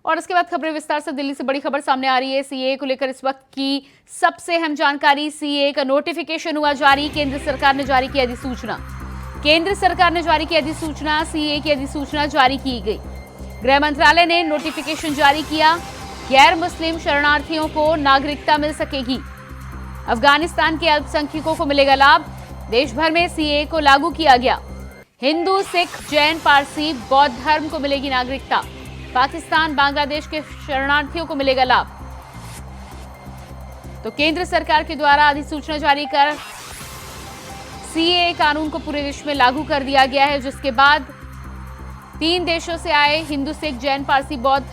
और इसके बाद खबरें विस्तार से। दिल्ली से बड़ी खबर सामने आ रही है सीएए को लेकर इस वक्त की सबसे अहम जानकारी। सीएए का नोटिफिकेशन हुआ जारी, केंद्र सरकार ने जारी की अधिसूचना। केंद्र सरकार ने जारी की अधिसूचना, सीएए की अधिसूचना जारी की गई। गृह मंत्रालय ने नोटिफिकेशन जारी किया। गैर मुस्लिम शरणार्थियों को नागरिकता मिल सकेगी। अफगानिस्तान के अल्पसंख्यकों को मिलेगा लाभ। देश भर में सीएए को लागू किया गया। हिंदू, सिख, जैन, पारसी, बौद्ध धर्म को मिलेगी नागरिकता। पाकिस्तान, बांग्लादेश के शरणार्थियों को मिलेगा लाभ। तो केंद्र सरकार के द्वारा अधिसूचना जारी कर सीएए कानून को पूरे देश में लागू कर दिया गया है, जिसके बाद 3 देशों से आए हिंदू, सिख, जैन, पारसी, बौद्ध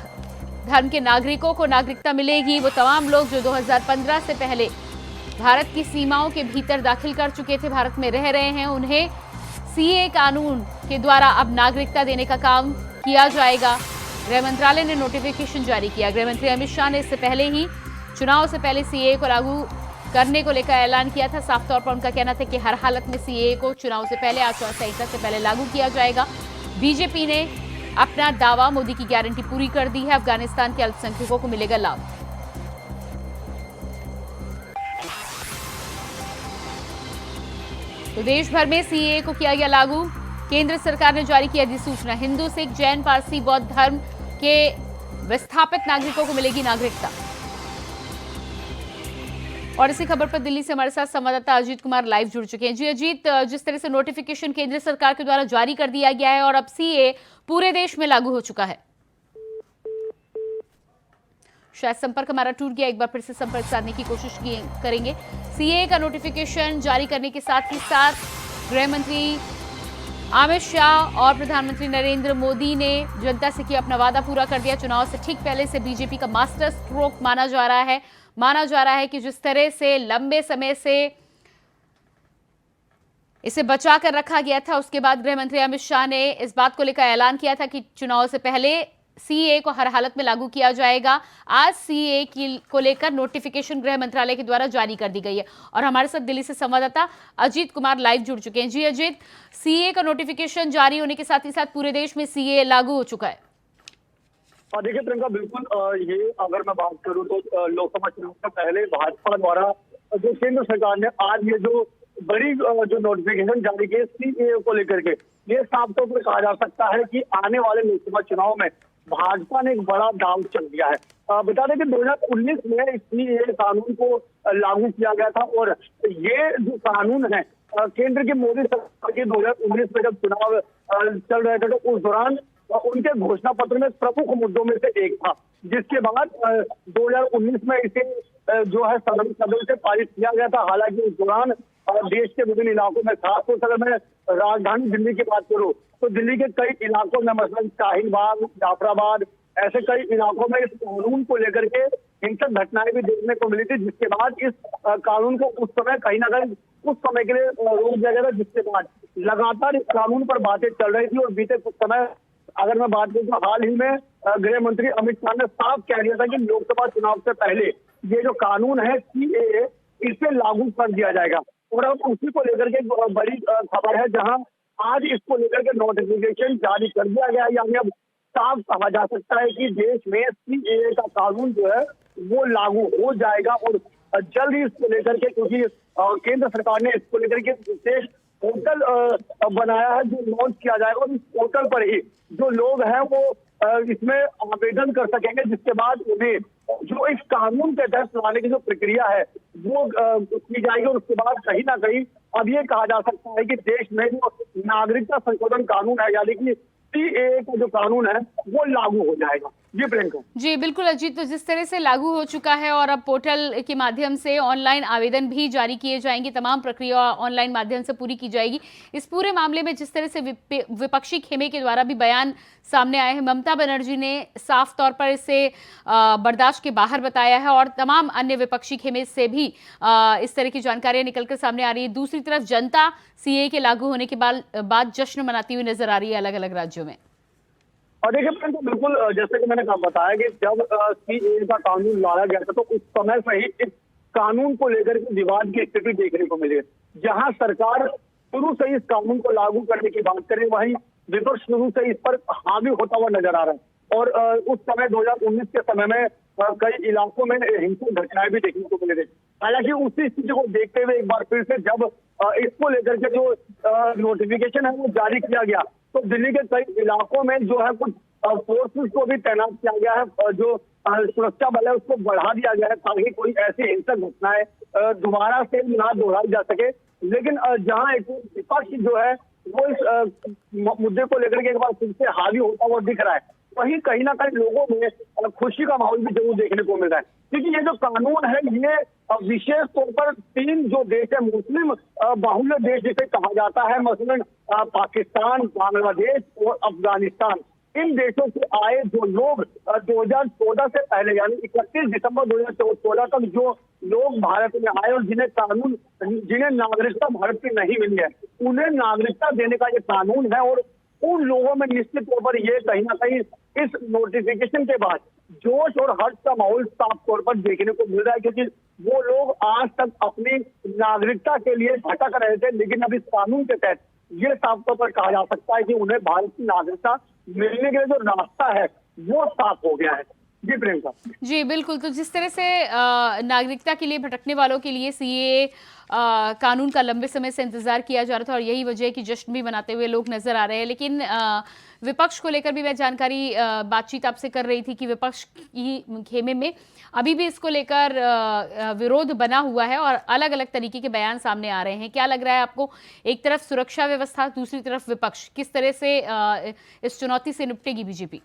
धर्म के नागरिकों को नागरिकता मिलेगी। वो तमाम लोग जो 2015 से पहले भारत की सीमाओं के भीतर दाखिल कर चुके थे, भारत में रह रहे हैं, उन्हें सीएए कानून के द्वारा अब नागरिकता देने का काम किया जाएगा। गृह मंत्रालय ने नोटिफिकेशन जारी किया। गृह मंत्री अमित शाह ने इससे पहले ही चुनाव से पहले सीएए को लागू करने को लेकर ऐलान किया था। साफ तौर पर उनका कहना था कि हर हालत में सीएए को चुनाव से पहले, आचार संहिता से पहले लागू किया जाएगा। बीजेपी ने अपना दावा, मोदी की गारंटी पूरी कर दी है। अफगानिस्तान के अल्पसंख्यकों को मिलेगा लाभ। तो देश भर में सीएए को किया गया लागू। केंद्र सरकार ने जारी की अधिसूचना। हिंदू, सिख, जैन, पारसी, बौद्ध धर्म के विस्थापित नागरिकों को मिलेगी नागरिकता। और इसी खबर पर दिल्ली से हमारे साथ संवाददाता अजीत कुमार लाइव जुड़ चुके हैं। जी अजीत, जिस तरह से नोटिफिकेशन केंद्र सरकार के द्वारा जारी कर दिया गया है और अब सीएए पूरे देश में लागू हो चुका है। शायद संपर्क हमारा टूट गया, एक बार फिर से संपर्क साधने की कोशिश करेंगे। सीएए का नोटिफिकेशन जारी करने के साथ ही साथ गृह मंत्री अमित शाह और प्रधानमंत्री नरेंद्र मोदी ने जनता से किया अपना वादा पूरा कर दिया। चुनाव से ठीक पहले से बीजेपी का मास्टर स्ट्रोक माना जा रहा है कि जिस तरह से लंबे समय से इसे बचा कर रखा गया था, उसके बाद गृह मंत्री अमित शाह ने इस बात को लेकर ऐलान किया था कि चुनाव से पहले सीएए को हर हालत में लागू किया जाएगा। आज सीएए को लेकर नोटिफिकेशन गृह मंत्रालय के द्वारा जारी कर दी गई है और हमारे साथ दिल्ली से संवाददाता अजीत कुमार लाइव जुड़ चुके हैं। जी अजीत, सीएए का नोटिफिकेशन जारी होने के साथ ही साथ पूरे देश में सीएए लागू हो चुका है। देखिए प्रियंका, बिल्कुल ये अगर मैं बात करूं तो लोकसभा चुनाव से पहले भाजपा द्वारा जो केंद्र सरकार ने आज ये जो बड़ी जो नोटिफिकेशन जारी की सीएए को लेकर के, ये साफ तौर पर कहा जा सकता है कि आने वाले लोकसभा चुनाव में भाजपा ने एक बड़ा दांव चल दिया है। बता दें कि 2019 में सीएए कानून को लागू किया गया था और ये जो कानून है केंद्र की मोदी सरकार के 2019 में जब चुनाव चल रहे थे तो उस दौरान उनके घोषणा पत्र में प्रमुख मुद्दों में से एक था, जिसके बाद 2019 में इसे जो है सदन से पारित किया गया था। हालांकि उस दौरान देश के विभिन्न इलाकों में, खासतौर से अगर मैं राजधानी दिल्ली की बात करूं तो दिल्ली के कई इलाकों में, मसलन शाहीन बाग, जाफराबाद, ऐसे कई इलाकों में इस कानून को लेकर के हिंसक घटनाएं भी देखने को मिली थी, जिसके बाद इस कानून को उस समय कहीं ना कहीं कुछ समय के लिए रोक दिया गया था, जिसके बाद लगातार इस कानून पर बातें चल रही थी। और बीते कुछ समय अगर मैं बात करूं तो हाल ही में गृह मंत्री अमित शाह ने साफ कह दिया था कि लोकसभा चुनाव से पहले ये जो कानून है सीएए, इसे लागू कर दिया जाएगा। और अब उसी को लेकर के बड़ी खबर है, जहां आज इसको लेकर के नोटिफिकेशन जारी कर दिया गया। यानी अब साफ कहा जा सकता है कि देश में सीएए का कानून जो है वो लागू हो जाएगा। और जल्द ही इसको लेकर के, क्योंकि केंद्र सरकार ने इसको लेकर के विशेष पोर्टल बनाया है जो लॉन्च किया जाएगा और इस पोर्टल पर ही जो लोग हैं वो इसमें आवेदन कर सकेंगे, जिसके बाद उन्हें जो इस कानून के तहत लाने की जो प्रक्रिया है वो की जाएगी। और उसके बाद कहीं ना कहीं अब ये कहा जा सकता है कि देश में जो नागरिकता संशोधन कानून है, यानी कि सीएए का जो कानून है वो लागू हो जाएगा। जी प्रियंका। जी बिल्कुल अजीत, तो जिस तरह से लागू हो चुका है और अब पोर्टल के माध्यम से ऑनलाइन आवेदन भी जारी किए जाएंगे, तमाम प्रक्रिया ऑनलाइन माध्यम से पूरी की जाएगी। इस पूरे मामले में जिस तरह से विपक्षी खेमे के द्वारा भी बयान सामने आए हैं, ममता बनर्जी ने साफ तौर पर इसे बर्दाश्त के बाहर बताया है और तमाम अन्य विपक्षी खेमे से भी इस तरह की जानकारियां निकलकर सामने आ रही है। दूसरी तरफ जनता सीएए के लागू होने के बाद जश्न मनाती हुई नजर आ रही है अलग अलग राज्यों में। और देखिए बिल्कुल जैसे कि मैंने बताया कि जब सीएए का कानून लाया गया था तो उस समय से ही इस कानून को लेकर के विवाद की स्थिति देखने को मिली, जहां सरकार शुरू से इस कानून को लागू करने की बात करे, वहीं विपक्ष शुरू से इस पर हावी होता हुआ नजर आ रहा है। और उस समय 2019 के समय में कई इलाकों में हिंसक घटनाएं भी देखने को मिली थी। हालांकि उसी स्थिति को देखते हुए एक बार फिर से जब इसको लेकर के जो नोटिफिकेशन है वो जारी किया गया, तो दिल्ली के कई इलाकों में जो है कुछ फोर्सेस को भी तैनात किया गया है, जो सुरक्षा बल है उसको बढ़ा दिया गया है ताकि कोई ऐसी हिंसक घटनाएं दोबारा से ना दोहराई जा सके। लेकिन जहां एक विपक्ष जो है वो इस मुद्दे को लेकर के एक बार फिर से हावी होता हुआ दिख रहा है, वहीं कहीं ना कहीं लोगों में खुशी का माहौल भी जरूर देखने को मिल रहा है, क्योंकि ये जो कानून है ये विशेष तौर पर 3 जो देश है मुस्लिम बाहुल्य देश जिसे कहा जाता है, मसलन पाकिस्तान, बांग्लादेश और अफगानिस्तान, इन देशों से आए जो लोग 2014 से पहले यानी 31 दिसंबर 2014 तक जो लोग भारत में आए और जिन्हें नागरिकता भारत की नहीं मिली है, उन्हें नागरिकता देने का ये कानून है। और उन लोगों में निश्चित तौर पर ये कहीं ना कहीं इस नोटिफिकेशन के बाद जोश और हर्ष का माहौल साफ तौर पर देखने को मिल रहा है, क्योंकि वो लोग आज तक अपनी नागरिकता के लिए भटक रहे थे, लेकिन अब इस कानून के तहत ये साफ तौर पर कहा जा सकता है कि उन्हें भारत की नागरिकता मिलने के लिए जो रास्ता है वो साफ हो गया है। जी प्रियंका। जी बिल्कुल, तो जिस तरह से नागरिकता के लिए भटकने वालों के लिए सीए कानून का लंबे समय से इंतजार किया जा रहा था और यही वजह है कि जश्न भी मनाते हुए लोग नजर आ रहे हैं, लेकिन विपक्ष को लेकर भी मैं जानकारी बातचीत आपसे कर रही थी कि विपक्ष की खेमे में अभी भी इसको लेकर विरोध बना हुआ है और अलग अलग तरीके के बयान सामने आ रहे हैं। क्या लग रहा है आपको, एक तरफ सुरक्षा व्यवस्था, दूसरी तरफ विपक्ष, किस तरह से इस चुनौती से निपटेगी बीजेपी?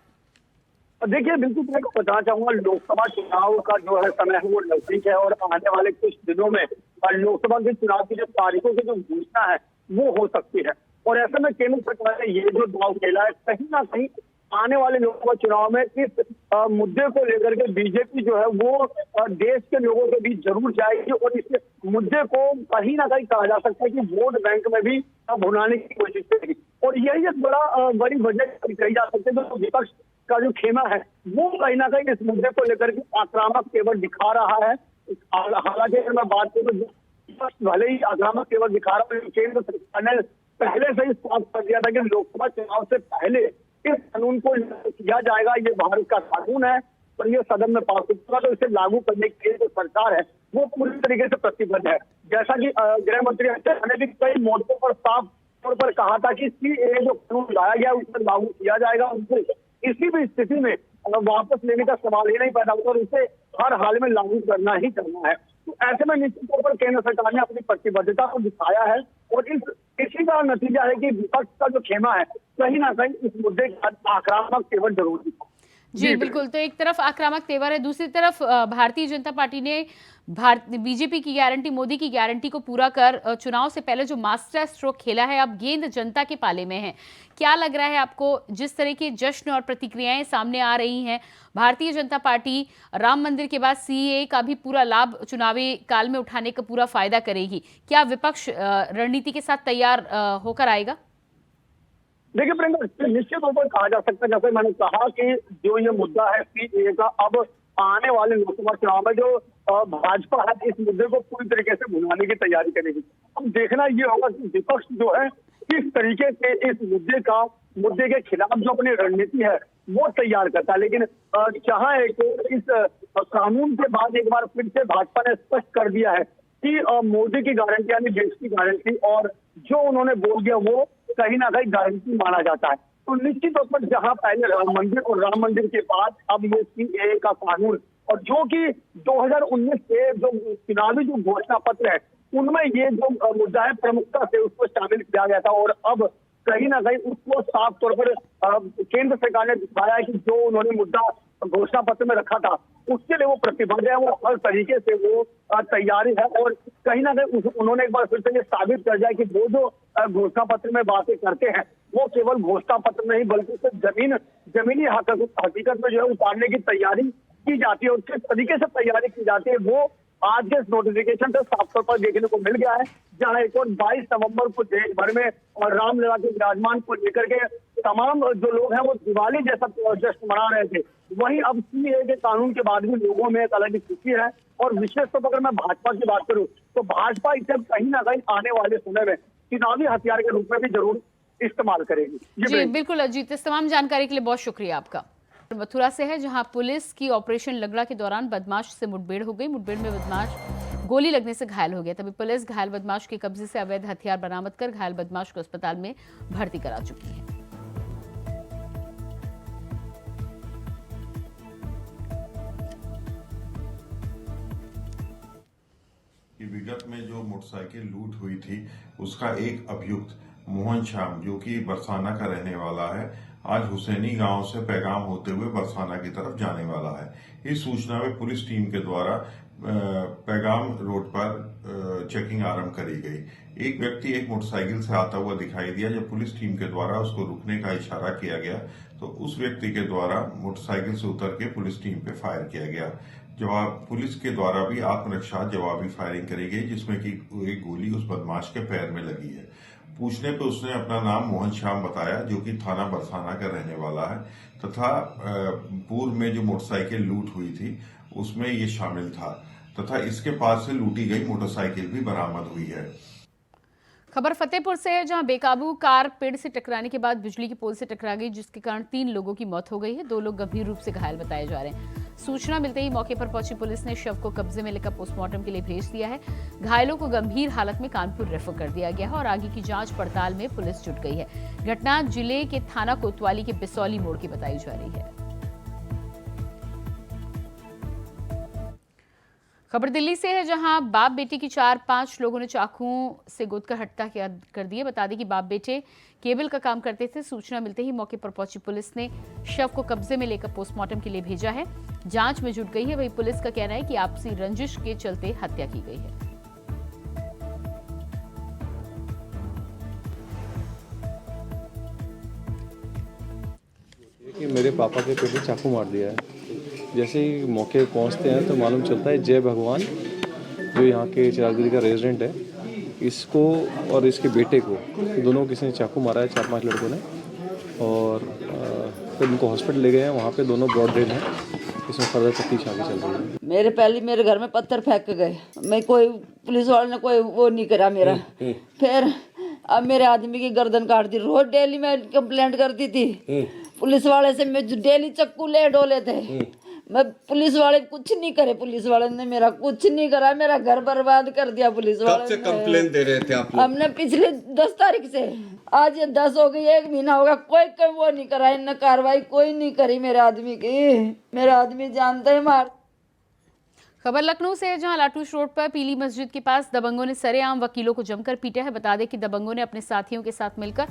देखिए, बिल्कुल मैं बताना चाहूंगा, लोकसभा चुनाव का जो है समय है वो नजदीक है और आने वाले कुछ दिनों में लोकसभा के चुनाव की जो तारीखों की जो घोषणा है वो हो सकती है। और ऐसे में केंद्र सरकार ने ये जो दांव खेला है, कहीं ना कहीं आने वाले लोकसभा चुनाव में इस मुद्दे को लेकर के बीजेपी जो है वो देश के लोगों के बीच जरूर जाएगी और इस मुद्दे को कहीं ना कहीं कहा जा सकता है कि वोट बैंक में भी भुनाने की कोशिश करेगी। और यही एक बड़ी वजह कही जा सकती है, जो विपक्ष का जो खेमा है वो कहीं ना कहीं इस मुद्दे को लेकर के आक्रामक तेवर दिखा रहा है। हालांकि अगर मैं बात करूं तो भले ही आक्रामक तेवर दिखा रहा है, केंद्र सरकार ने पहले से ही साफ कर दिया था कि लोकसभा चुनाव से पहले इस कानून को किया जाएगा, ये भारत का कानून है और ये सदन में पास होगा, तो इसे लागू करने के लिए जो सरकार है वो पूरी तरीके से प्रतिबद्ध है। जैसा कि गृह मंत्री अमित शाह ने भी कई मोर्चों पर साफ तौर पर कहा था कि सीएए जो कानून लाया गया उसे लागू किया जाएगा, उसे किसी भी स्थिति में वापस लेने का सवाल ही नहीं पैदा होता और उसे हर हाल में लागू करना ही करना है। तो ऐसे में निश्चित तौर पर केंद्र सरकार ने अपनी प्रतिबद्धता को दिखाया है और इसी का नतीजा है कि विपक्ष का जो खेमा है कहीं ना कहीं इस मुद्दे का आक्रामक तेवर जरूर दिखा। जी बिल्कुल, तो एक तरफ आक्रामक तेवर है, दूसरी तरफ भारतीय जनता पार्टी ने बीजेपी की गारंटी, मोदी की गारंटी को पूरा कर चुनाव से पहले जो मास्टर स्ट्रोक खेला है, अब गेंद जनता के पाले में है। क्या लग रहा है आपको, जिस तरह के जश्न और प्रतिक्रियाएं सामने आ रही हैं, भारतीय जनता पार्टी राम मंदिर के बाद सीएए का भी पूरा लाभ चुनावी काल में उठाने का पूरा फायदा करेगी? क्या विपक्ष रणनीति के साथ तैयार होकर आएगा? देखिए प्रियंका, निश्चित तौर पर कहा जा सकता है, जैसे मैंने कहा कि जो ये मुद्दा है सीएए का, अब आने वाले लोकसभा चुनाव में जो भाजपा है इस मुद्दे को पूरी तरीके से भुनाने की तैयारी करेगी। अब देखना ये होगा कि विपक्ष जो है किस तरीके से इस मुद्दे के खिलाफ जो अपनी रणनीति है वो तैयार करता है। लेकिन जहां इस कानून के बाद एक बार फिर से भाजपा ने स्पष्ट कर दिया है कि मोदी की गारंटी यानी देश की गारंटी और जो उन्होंने बोल दिया वो कहीं ना कहीं गारंटी माना जाता है। तो निश्चित तौर पर जहां पहले राम मंदिर और राम मंदिर के बाद अब ये सीएए का कानून और जो कि 2019 के जो चुनावी जो घोषणा पत्र है उनमें ये जो मुद्दा है प्रमुखता से उसको शामिल किया गया था और अब कहीं ना कहीं उसको साफ तौर पर केंद्र सरकार ने दिखाया है कि जो उन्होंने मुद्दा घोषणा पत्र में रखा था उसके लिए वो प्रतिबद्ध है, वो हर तरीके से वो तैयारी है और कहीं ना कहीं उन्होंने एक बार फिर से ये साबित कर दिया कि वो जो घोषणा पत्र में बातें करते हैं वो केवल घोषणा पत्र नहीं बल्कि उसे जमीनी हकीकत में जो है उतारने की तैयारी की जाती है और किस तरीके से तैयारी की जाती है वो आज के इस नोटिफिकेशन से साफ तौर पर देखने को मिल गया है। जहां एक और 22 नवंबर को देश भर में और रामलला के विराजमान को लेकर के तमाम जो लोग हैं वो दिवाली जैसा जश्न मना रहे थे, वहीं अब सीएए के कानून के बाद भी लोगों में एक अलग ही खुशी है। और विशेष तौर पर अगर मैं भाजपा की बात करूं तो भाजपा इसे कहीं ना कहीं आने वाले समय में चुनावी हथियार के रूप में भी जरूर इस्तेमाल करेगी। जी बिल्कुल अजीत, इस तमाम जानकारी के लिए बहुत शुक्रिया आपका। मथुरा से है, जहां पुलिस की ऑपरेशन लगड़ा के दौरान बदमाश से मुठभेड़ हो गई। मुठभेड़ में बदमाश गोली लगने से घायल हो गया। तभी पुलिस घायल बदमाश के कब्जे से अवैध हथियार बरामद कर घायल बदमाश को अस्पताल में भर्ती करा चुकी है। विगत में जो मोटरसाइकिल लूट हुई थी उसका एक अभियुक्त मोहन श्याम, जो कि बरसाना का रहने वाला है, आज हुसैनी गांव से पैगाम होते हुए बरसाना की तरफ जाने वाला है। इस सूचना में पुलिस टीम के द्वारा पैगाम रोड पर चेकिंग आरंभ करी गई। एक व्यक्ति एक मोटरसाइकिल से आता हुआ दिखाई दिया। जब पुलिस टीम के द्वारा उसको रुकने का इशारा किया गया तो उस व्यक्ति के द्वारा मोटरसाइकिल से उतर के पुलिस टीम पे फायर किया गया। जवाब पुलिस के द्वारा भी आत्मरक्षा जवाबी फायरिंग करी गई, जिसमें कि एक गोली उस बदमाश के पैर में लगी है। पूछने पे उसने अपना नाम मोहन श्याम बताया, जो कि थाना बरसाना का रहने वाला है तथा पूर्व में जो मोटरसाइकिल लूट हुई थी उसमें ये शामिल था तथा इसके पास से लूटी गई मोटरसाइकिल भी बरामद हुई है। खबर फतेहपुर से है, जहां बेकाबू कार पेड़ से टकराने के बाद बिजली की पोल से टकरा गई, जिसके कारण 3 लोगों की मौत हो गई है। 2 लोग गंभीर रूप से घायल बताए जा रहे हैं। सूचना मिलते ही मौके पर पहुंची पुलिस ने शव को कब्जे में लेकर पोस्टमार्टम के लिए भेज दिया है। घायलों को गंभीर हालत में कानपुर रेफर कर दिया गया है और आगे की जांच पड़ताल में पुलिस जुट गई है। घटना जिले के थाना कोतवाली के बिसौली मोड़ की बताई जा रही है। खबर दिल्ली से है, जहां बाप बेटे की 4-5 लोगों ने चाकुओं से गोदकर हत्या कर दी है। बता दें कि बाप बेटे केबल का काम करते थे। सूचना मिलते ही मौके पर पहुंची पुलिस ने शव को कब्जे में लेकर पोस्टमार्टम के लिए भेजा है। जांच में जुट गई है। वहीं पुलिस का कहना है कि आपसी रंजिश के चलते हत्या की गई है। कि मेरे पापा के पेट में चाकू मार दिया है। जैसे ही मौके पहुंचते हैं तो मालूम चलता है जय भगवान, जो यहाँ के चिरागपुरी का रेजिडेंट है, इसको और इसके बेटे को दोनों किसी ने चाकू मारा है, 4-5 लड़कों ने। और फिर उनको हॉस्पिटल ले गए हैं। वहाँ पे दोनों ब्रॉड डेड हैं। इसमें फर्दर तफ्तीश आगे चल रही है। मेरे घर में पत्थर फेंक के गए। मैं कोई पुलिस वाले ने कोई वो नहीं करा मेरा। फिर अब मेरे आदमी की गर्दन काट दी। रोज डेली मैं कंप्लेंट करती थी पुलिस वाले से। मैं डेली चक्कू ले डोले थे। मैं पुलिस वाले कुछ नहीं करे। पुलिस वाले ने मेरा कुछ नहीं करा। मेरा घर बर्बाद कर दिया पुलिस वाले। कब से कंप्लेन दे रहे थे आप लोग? हमने पिछले 10 तारीख से, आज ये 10 हो गई, 1 महीना होगा। कोई वो नहीं करा, इनने कार्रवाई कोई नहीं करी मेरे आदमी की। मेरा आदमी जानते हैं मार। खबर लखनऊ से है, जहां लाटूश रोड पर पीली मस्जिद के पास दबंगों ने सरेआम वकीलों को जमकर पीटा है। बता दें कि दबंगों ने अपने साथियों के साथ मिलकर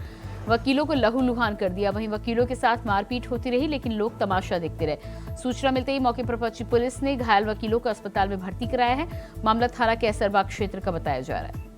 वकीलों को लहूलुहान कर दिया। वहीं वकीलों के साथ मारपीट होती रही, लेकिन लोग तमाशा देखते रहे। सूचना मिलते ही मौके पर पहुंची पुलिस ने घायल वकीलों को अस्पताल में भर्ती कराया है। मामला थाना के असरबाग क्षेत्र का बताया जा रहा है।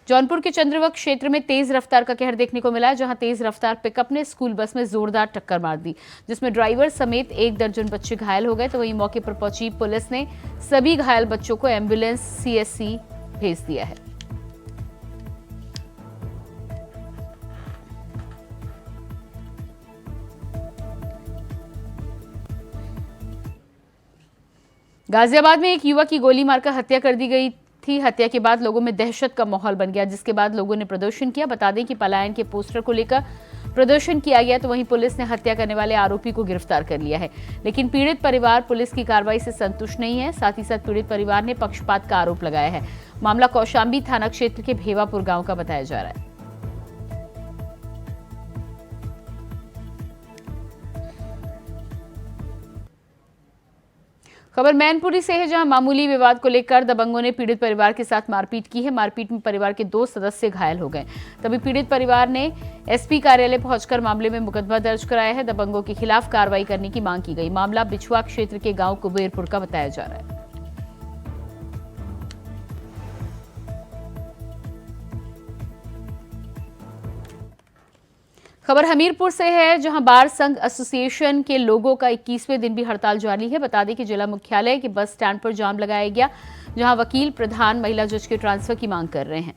जौनपुर के चंद्रवक क्षेत्र में तेज रफ्तार का कहर देखने को मिला है, जहां तेज रफ्तार पिकअप ने स्कूल बस में जोरदार टक्कर मार दी, जिसमें ड्राइवर समेत 1 दर्जन बच्चे घायल हो गए। तो वहीं मौके पर पहुंची पुलिस ने सभी घायल बच्चों को एम्बुलेंस सीएससी भेज दिया है। गाजियाबाद में एक युवक की गोली मारकर हत्या कर दी गई थी। हत्या के बाद लोगों में दहशत का माहौल बन गया, जिसके बाद लोगों ने प्रदर्शन किया। बता दें कि पलायन के पोस्टर को लेकर प्रदर्शन किया गया। तो वहीं पुलिस ने हत्या करने वाले आरोपी को गिरफ्तार कर लिया है, लेकिन पीड़ित परिवार पुलिस की कार्रवाई से संतुष्ट नहीं है। साथ ही साथ पीड़ित परिवार ने पक्षपात का आरोप लगाया है। मामला कौशाम्बी थाना क्षेत्र के भेवापुर गांव का बताया जा रहा है। खबर मैनपुरी से है, जहां मामूली विवाद को लेकर दबंगों ने पीड़ित परिवार के साथ मारपीट की है। मारपीट में परिवार के 2 सदस्य घायल हो गए। तभी पीड़ित परिवार ने एसपी कार्यालय पहुंचकर मामले में मुकदमा दर्ज कराया है। दबंगों के खिलाफ कार्रवाई करने की मांग की गई। मामला बिछुआ क्षेत्र के गांव कुबेरपुर का बताया जा रहा है। खबर हमीरपुर से है, जहां बार संघ एसोसिएशन के लोगों का 21वें दिन भी हड़ताल जारी है। बता दें कि जिला मुख्यालय के बस स्टैंड पर जाम लगाया गया, जहां वकील प्रधान महिला जज के ट्रांसफर की मांग कर रहे हैं।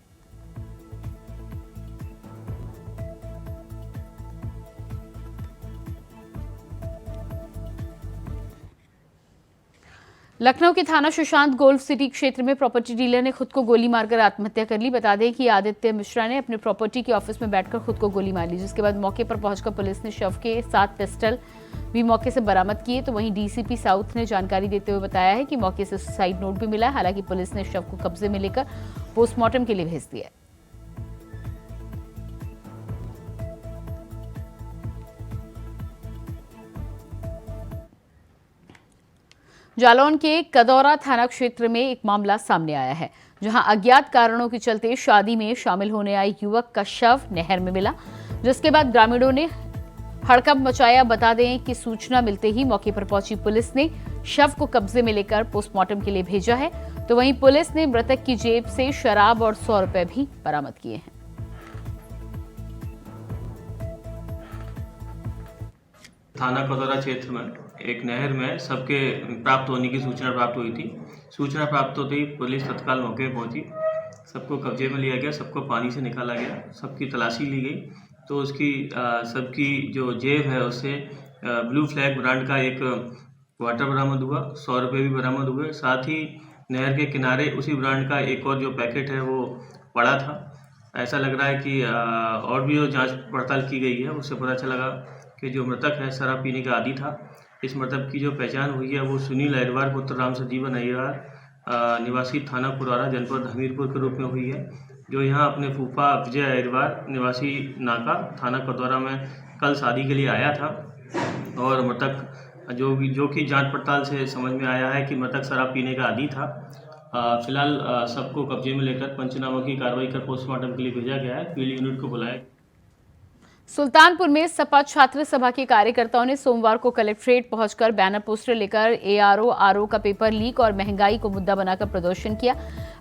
लखनऊ के थाना सुशांत गोल्फ सिटी क्षेत्र में प्रॉपर्टी डीलर ने खुद को गोली मारकर आत्महत्या कर ली। बता दें कि आदित्य मिश्रा ने अपने प्रॉपर्टी के ऑफिस में बैठकर खुद को गोली मार ली, जिसके बाद मौके पर पहुंचकर पुलिस ने शव के 7 पिस्टल भी मौके से बरामद किए। तो वहीं डीसीपी साउथ ने जानकारी देते हुए बताया है कि मौके से सुसाइड नोट भी मिला है। हालांकि पुलिस ने शव को कब्जे में लेकर पोस्टमार्टम के लिए भेज दिया है। जालौन के कदौरा थाना क्षेत्र में एक मामला सामने आया है, जहां अज्ञात कारणों के चलते शादी में शामिल होने आए युवक का शव नहर में मिला, जिसके बाद ग्रामीणों ने हड़कंप मचाया। बता दें कि सूचना मिलते ही मौके पर पहुंची पुलिस ने शव को कब्जे में लेकर पोस्टमार्टम के लिए भेजा है। तो वहीं पुलिस ने मृतक की जेब से शराब और 100 रुपए भी बरामद किए हैं। थाना कदौरा क्षेत्र में एक नहर में सबके प्राप्त होने की सूचना प्राप्त हुई थी। सूचना प्राप्त होते ही पुलिस तत्काल मौके पर पहुंची, सबको कब्जे में लिया गया, सबको पानी से निकाला गया, सबकी तलाशी ली गई। तो उसकी सबकी जो जेब है उससे ब्लू फ्लैग ब्रांड का एक वाटर बरामद हुआ, 100 रुपये भी बरामद हुए। साथ ही नहर के किनारे उसी ब्रांड का एक और जो पैकेट है वो पड़ा था। ऐसा लग रहा है कि और भी जो जांच पड़ताल की गई है उससे पता चला कि जो मृतक है शराब पीने का आदी था। इस मृतक की जो पहचान हुई है वो सुनील अहिरवार पुत्र राम सजीवन अहिरवार निवासी थाना पुरारा जनपद हमीरपुर के रूप में हुई है, जो यहाँ अपने फूफा विजय अहिरवार निवासी नाका थाना कदौरा में कल शादी के लिए आया था। और मृतक जो कि जांच पड़ताल से समझ में आया है कि मृतक शराब पीने का आदी था। फिलहाल सबको कब्जे में लेकर पंचनामा की कार्रवाई कर पोस्टमार्टम के लिए भेजा गया है। फील्ड यूनिट को बुलाया। सुल्तानपुर में सपा छात्र सभा के कार्यकर्ताओं ने सोमवार को कलेक्ट्रेट पहुंचकर बैनर पोस्टर लेकर एआरओ आरओ का पेपर लीक और महंगाई को मुद्दा बनाकर प्रदर्शन किया।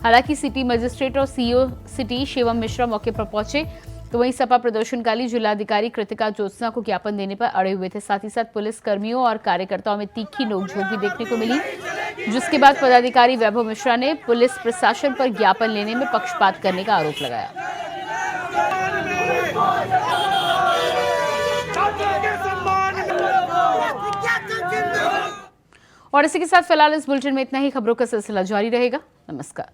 हालांकि सिटी मजिस्ट्रेट और सीईओ सिटी शिवम मिश्रा मौके पर पहुंचे। तो वहीं सपा प्रदर्शनकारी जिलाधिकारी कृतिका ज्योत्सना को ज्ञापन देने पर अड़े हुए थे। साथ ही साथ पुलिस कर्मियों और कार्यकर्ताओं में तीखी नोकझोंक भी देखने को मिली, जिसके बाद पदाधिकारी वैभव मिश्रा ने पुलिस प्रशासन पर ज्ञापन लेने में पक्षपात करने का आरोप लगाया। और इसी के साथ फिलहाल इस बुलेटिन में इतना ही। खबरों का सिलसिला जारी रहेगा। नमस्कार।